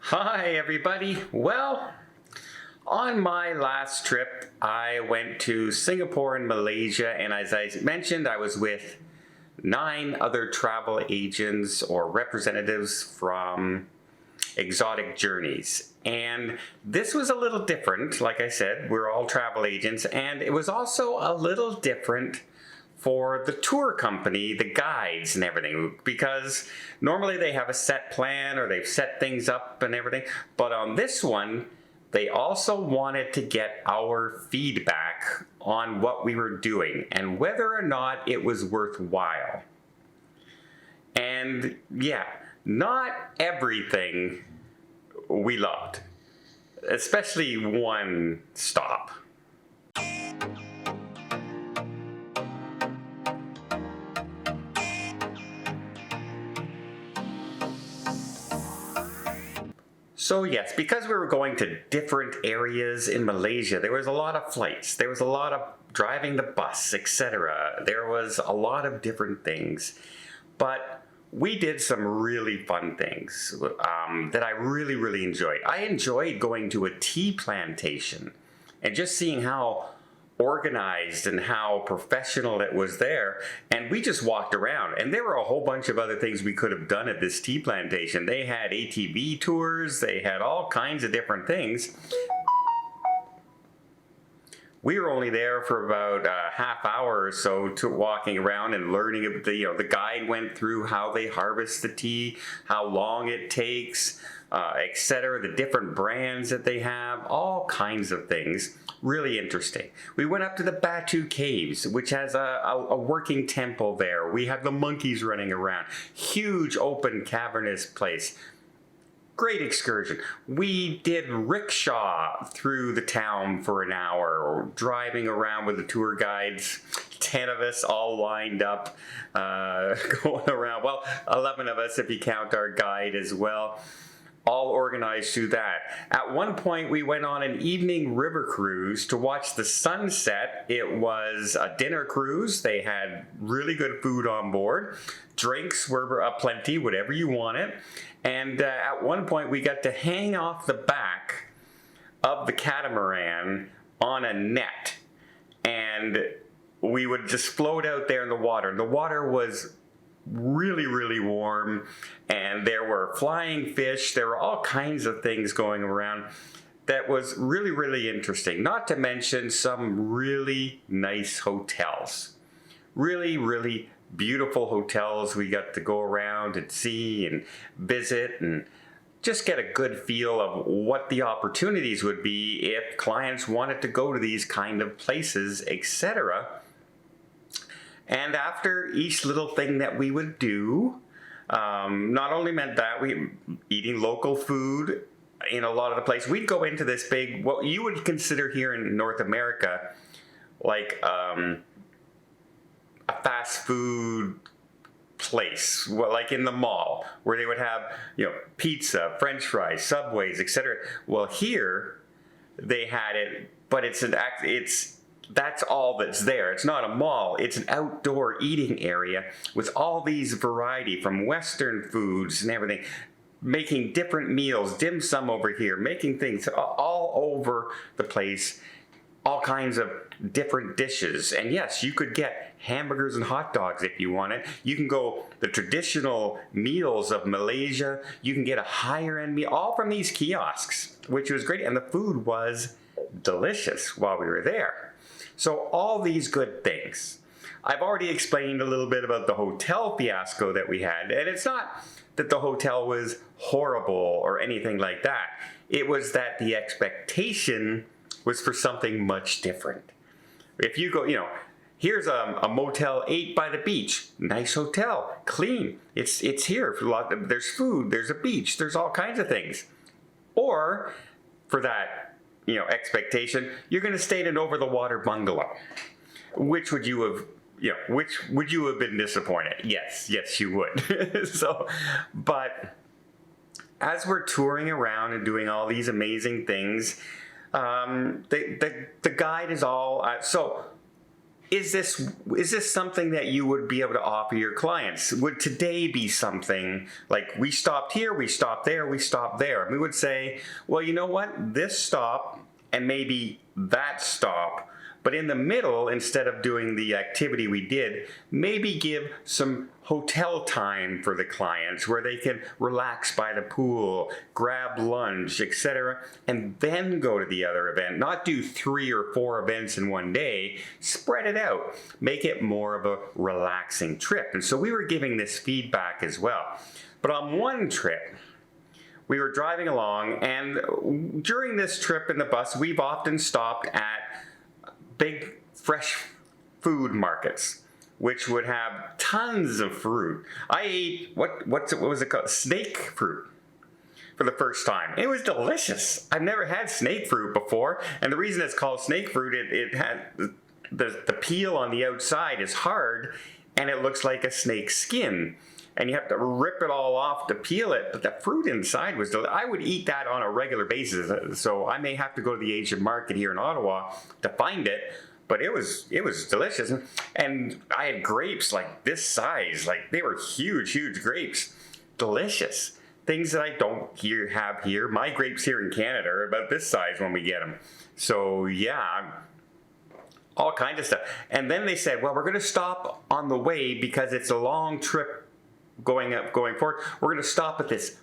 Hi everybody. Well, on my last trip I went to Singapore and Malaysia, and as I mentioned, I was with 9 other travel agents or representatives from Exotic Journeys. And this was a little different. Like I said, we're all travel agents, and it was also a little different for the tour company, the guides and everything, because normally they have a set plan or they've set things up and everything, but on this one they also wanted to get our feedback on what we were doing and whether or not it was worthwhile. And yeah, not everything we loved, especially one stop. So yes, because we were going to different areas in Malaysia, there was a lot of flights, there was a lot of driving the bus, etc. There was a lot of different things, but we did some really fun things that I really enjoyed. I enjoyed going to a tea plantation and just seeing how organized and how professional it was there, and we just walked around, and there were a whole bunch of other things we could have done at this tea plantation. They had ATV tours, they had all kinds of different things. We were only there for about a half hour or so to walking around and learning. The guide went through how they harvest the tea, how long it takes, etc. The different brands that they have, all kinds of things. Really interesting. We went up to the Batu Caves, which has a working temple there. We had the monkeys running around. Huge open cavernous place. Great excursion. We did rickshaw through the town for an hour, or driving around with the tour guides. 10 of us all lined up, going around. Well, 11 of us if you count our guide as well. All organized through that. At one point we went on an evening river cruise to watch the sunset. It was a dinner cruise. They had really good food on board. Drinks were aplenty, whatever you wanted. And at one point we got to hang off the back of the catamaran on a net, and we would just float out there in the water. The water was really warm, and there were flying fish. There were all kinds of things going around. That was really interesting. Not to mention some really nice hotels. Really beautiful hotels. We got to go around and see and visit and just get a good feel of what the opportunities would be if clients wanted to go to these kind of places, etc. And after each little thing that we would do, not only meant that we eating local food in a lot of the places, we'd go into this big, what you would consider here in North America, like a fast food place, well, like in the mall, where they would have, pizza, French fries, Subways, etc. Well, here they had it, but that's all that's there. It's not a mall. It's an outdoor eating area with all these variety from Western foods and everything, making different meals, dim sum over here, making things all over the place, all kinds of different dishes. And yes, you could get hamburgers and hot dogs if you wanted. You can go the traditional meals of Malaysia. You can get a higher end meal, all from these kiosks, which was great. And the food was delicious while we were there. So all these good things. I've already explained a little bit about the hotel fiasco that we had, and it's not that the hotel was horrible or anything like that. It was that the expectation was for something much different. If you go, here's a Motel 8 by the beach, nice hotel, clean. It's here. There's food, there's a beach, there's all kinds of things. Or for that, expectation, you're going to stay in an over-the-water bungalow. Which would you have, which would you have been disappointed? Yes, you would. But as we're touring around and doing all these amazing things, the guide is all, so is this something that you would be able to offer your clients? Would today be something like we stopped here, we stopped there, we stopped there? We would say, well, you know what? This stop and maybe that stop, but in the middle, instead of doing the activity we did, maybe give some hotel time for the clients where they can relax by the pool, grab lunch, etc., and then go to the other event. Not do 3 or 4 events in one day. Spread it out. Make it more of a relaxing trip. And so we were giving this feedback as well. But on one trip, we were driving along, and during this trip in the bus, we've often stopped at big fresh food markets, which would have tons of fruit. I ate, what was it called? Snake fruit for the first time. It was delicious. I've never had snake fruit before, and the reason it's called snake fruit, it had the peel on the outside is hard, and it looks like a snake's skin. And you have to rip it all off to peel it, but the fruit inside was delicious. I would eat that on a regular basis, so I may have to go to the Asian market here in Ottawa to find it, but it was delicious. And I had grapes like this size, like they were huge grapes. Delicious. Things that I don't have here. My grapes here in Canada are about this size when we get them. So yeah, all kinds of stuff. And then they said, well, we're going to stop on the way because it's a long trip going forward. We're going to stop at this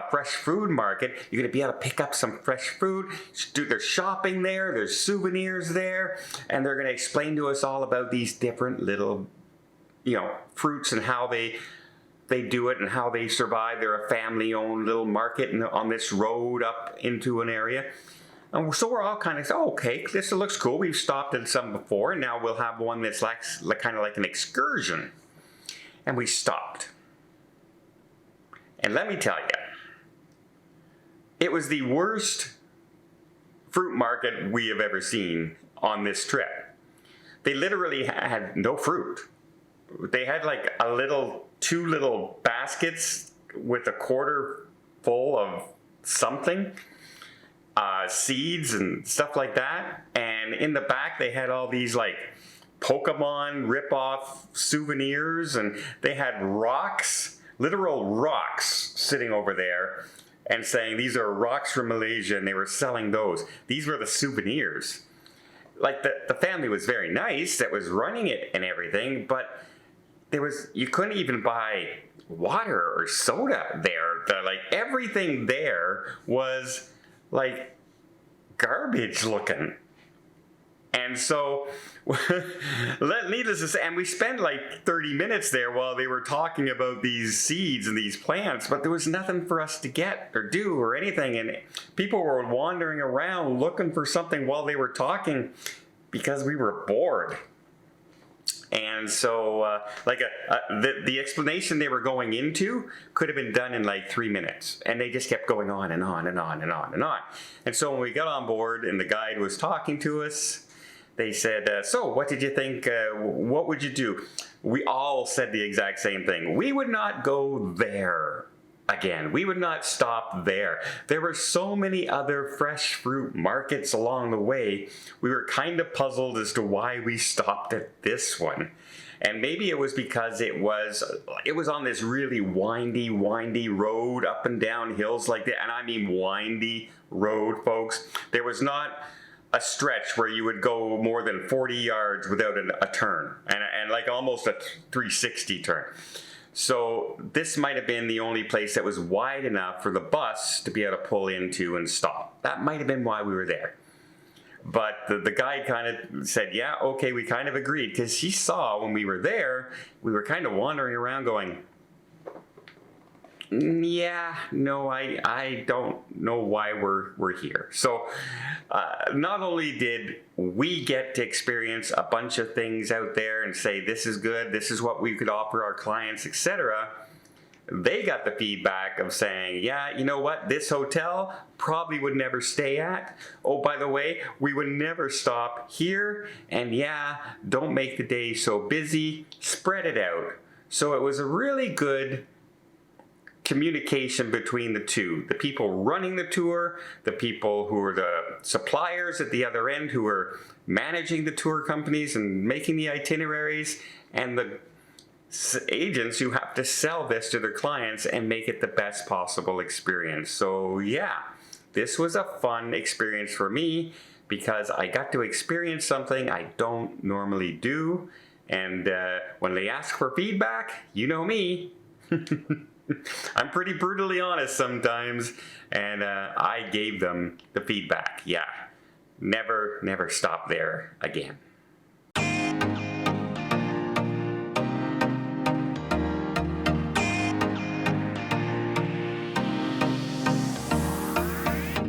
fresh food market. You're going to be able to pick up some fresh food. There's shopping there. There's souvenirs there. And they're going to explain to us all about these different little, fruits and how they do it and how they survive. They're a family-owned little market on this road up into an area. And so we're all kind of, okay, this looks cool. We've stopped at some before, and now we'll have one that's kind of like an excursion. And we stopped. And let me tell you, it was the worst fruit market we have ever seen on this trip. They literally had no fruit. They had like two little baskets with a quarter full of something, seeds and stuff like that. And in the back, they had all these like Pokemon rip-off souvenirs, and they had rocks, literal rocks, sitting over there and saying these are rocks from Malaysia, and they were selling those. These were the souvenirs. Like the family was very nice that was running it and everything, but you couldn't even buy water or soda there. Everything there was like garbage looking. And so, needless to say, and we spent like 30 minutes there while they were talking about these seeds and these plants, but there was nothing for us to get or do or anything. And people were wandering around looking for something while they were talking because we were bored. And so, the explanation they were going into could have been done in like 3 minutes. And they just kept going on and on and on and on and on. And so when we got on board and the guide was talking to us, they said, so what did you think? What would you do? We all said the exact same thing. We would not go there again. We would not stop there. There were so many other fresh fruit markets along the way. We were kind of puzzled as to why we stopped at this one. And maybe it was because it was on this really windy road up and down hills like that. And I mean windy road, folks. There was not a stretch where you would go more than 40 yards without a turn, and like almost a 360 turn. So this might have been the only place that was wide enough for the bus to be able to pull into and stop. That might have been why we were there. But the guide kind of said, yeah, okay, we kind of agreed, because he saw when we were there, we were kind of wandering around going, yeah, no, I don't know why we're here. So not only did we get to experience a bunch of things out there and say, this is good, this is what we could offer our clients, etc., they got the feedback of saying, yeah, you know what, this hotel probably would never stay at. Oh, by the way, we would never stop here. And yeah, don't make the day so busy, spread it out. So it was a really good communication between the two. The people running the tour, the people who are the suppliers at the other end who are managing the tour companies and making the itineraries, and the agents who have to sell this to their clients and make it the best possible experience. So yeah, this was a fun experience for me because I got to experience something I don't normally do. And when they ask for feedback, you know me. I'm pretty brutally honest sometimes, and I gave them the feedback. Yeah, never stop there again.